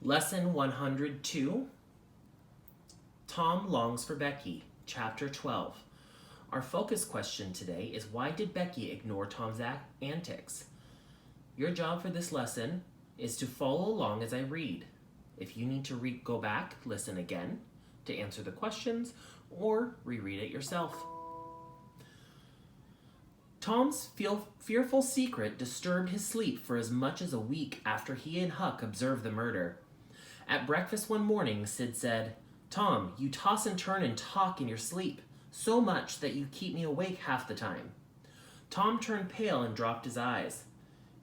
Lesson 102, Tom Longs for Becky, Chapter 12. Our focus question today is, why did Becky ignore Tom's antics? Your job for this lesson is to follow along as I read. If you need to go back, listen again to answer the questions, or reread it yourself. Tom's fearful secret disturbed his sleep for as much as a week after he and Huck observed the murder. At breakfast one morning, Sid said, "Tom, you toss and turn and talk in your sleep, so much that you keep me awake half the time." Tom turned pale and dropped his eyes.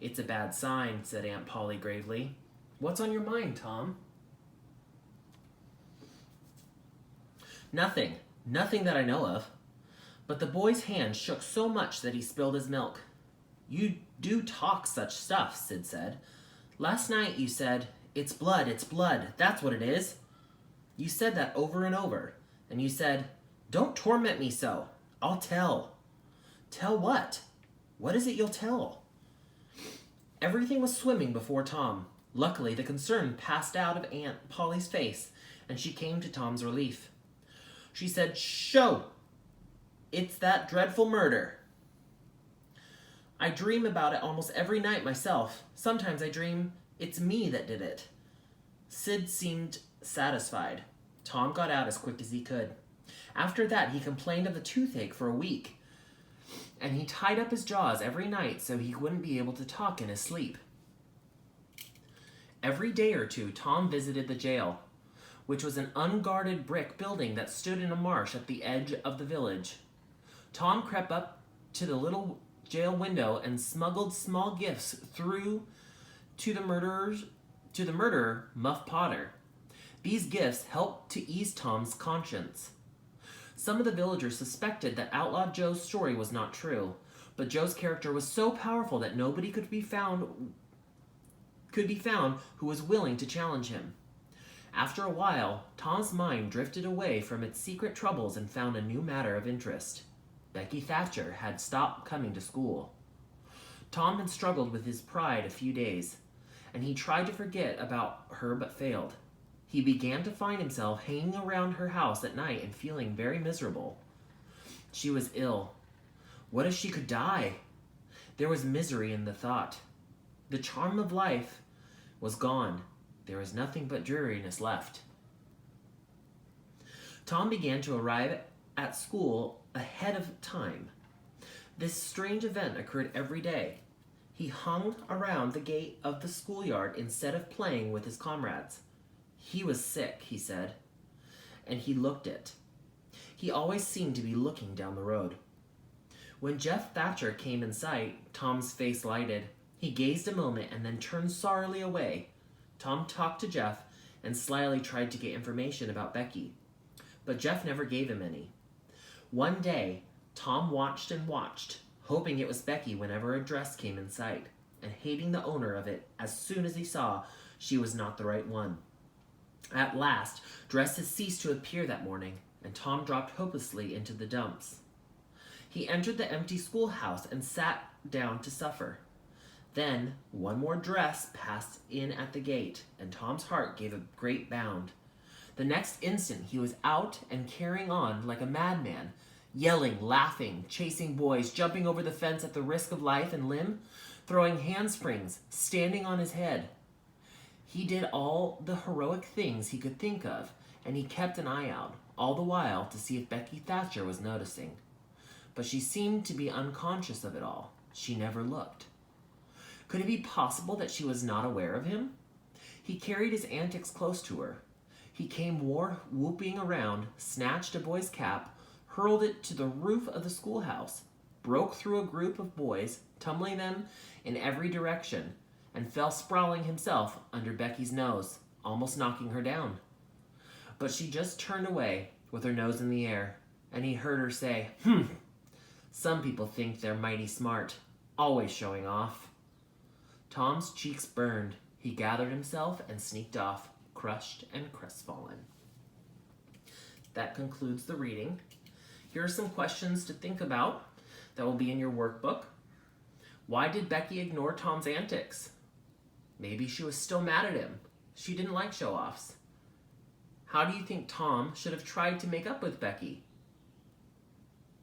"It's a bad sign," said Aunt Polly gravely. "What's on your mind, Tom?" Nothing that I know of." But the boy's hand shook so much that he spilled his milk. "You do talk such stuff," Sid said. "Last night you said, 'It's blood, that's what it is.' You said that over and over. And you said, 'Don't torment me so. I'll tell.' Tell what? What is it you'll tell?" Everything was swimming before Tom. Luckily, the concern passed out of Aunt Polly's face, and she came to Tom's relief. She said, "Show! It's that dreadful murder. I dream about it almost every night myself. Sometimes I dream it's me that did it." Sid seemed satisfied. Tom got out as quick as he could. After that, he complained of the toothache for a week, and he tied up his jaws every night so he wouldn't be able to talk in his sleep. Every day or two, Tom visited the jail, which was an unguarded brick building that stood in a marsh at the edge of the village. Tom crept up to the little jail window and smuggled small gifts through to the murderer, Muff Potter. These gifts helped to ease Tom's conscience. Some of the villagers suspected that Outlaw Joe's story was not true, but Joe's character was so powerful that nobody could be found who was willing to challenge him. After a while, Tom's mind drifted away from its secret troubles and found a new matter of interest. Becky Thatcher had stopped coming to school. Tom had struggled with his pride a few days, and he tried to forget about her but failed. He began to find himself hanging around her house at night and feeling very miserable. She was ill. What if she could die? There was misery in the thought. The charm of life was gone. There was nothing but dreariness left. Tom began to arrive at school ahead of time. This strange event occurred every day. He hung around the gate of the schoolyard instead of playing with his comrades. He was sick, he said, and he looked it. He always seemed to be looking down the road. When Jeff Thatcher came in sight, Tom's face lighted. He gazed a moment and then turned sorrowfully away. Tom talked to Jeff and slyly tried to get information about Becky, but Jeff never gave him any. One day, Tom watched and watched, hoping it was Becky whenever a dress came in sight, and hating the owner of it as soon as he saw she was not the right one. At last, dresses ceased to appear that morning, and Tom dropped hopelessly into the dumps. He entered the empty schoolhouse and sat down to suffer. Then, one more dress passed in at the gate, and Tom's heart gave a great bound. The next instant, he was out and carrying on like a madman, yelling, laughing, chasing boys, jumping over the fence at the risk of life and limb, throwing handsprings, standing on his head. He did all the heroic things he could think of, and he kept an eye out, all the while, to see if Becky Thatcher was noticing. But she seemed to be unconscious of it all. She never looked. Could it be possible that she was not aware of him? He carried his antics close to her. He came whooping around, snatched a boy's cap, hurled it to the roof of the schoolhouse, broke through a group of boys, tumbling them in every direction, and fell sprawling himself under Becky's nose, almost knocking her down. But she just turned away with her nose in the air, and he heard her say, "Some people think they're mighty smart, always showing off." Tom's cheeks burned. He gathered himself and sneaked off, crushed and crestfallen. That concludes the reading. Here are some questions to think about that will be in your workbook. Why did Becky ignore Tom's antics? Maybe she was still mad at him. She didn't like show-offs. How do you think Tom should have tried to make up with Becky?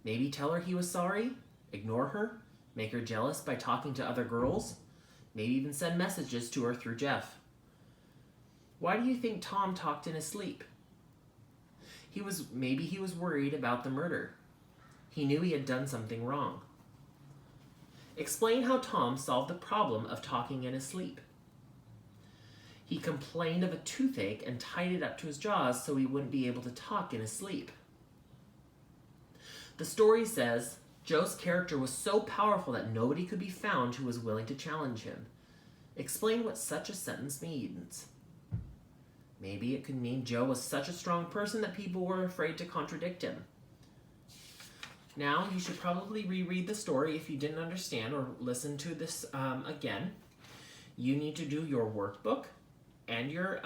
Maybe tell her he was sorry? Ignore her? Make her jealous by talking to other girls? Maybe even send messages to her through Jeff. Why do you think Tom talked in his sleep? Maybe he was worried about the murder. He knew he had done something wrong. Explain how Tom solved the problem of talking in his sleep. He complained of a toothache and tied it up to his jaws so he wouldn't be able to talk in his sleep. The story says Joe's character was so powerful that nobody could be found who was willing to challenge him. Explain what such a sentence means. Maybe it could mean Joe was such a strong person that people were afraid to contradict him. Now, you should probably reread the story if you didn't understand, or listen to this again. You need to do your workbook and your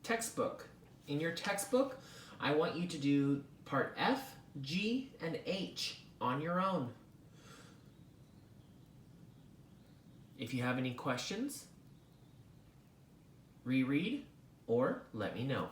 textbook. In your textbook, I want you to do part F, G, and H on your own. If you have any questions, reread or let me know.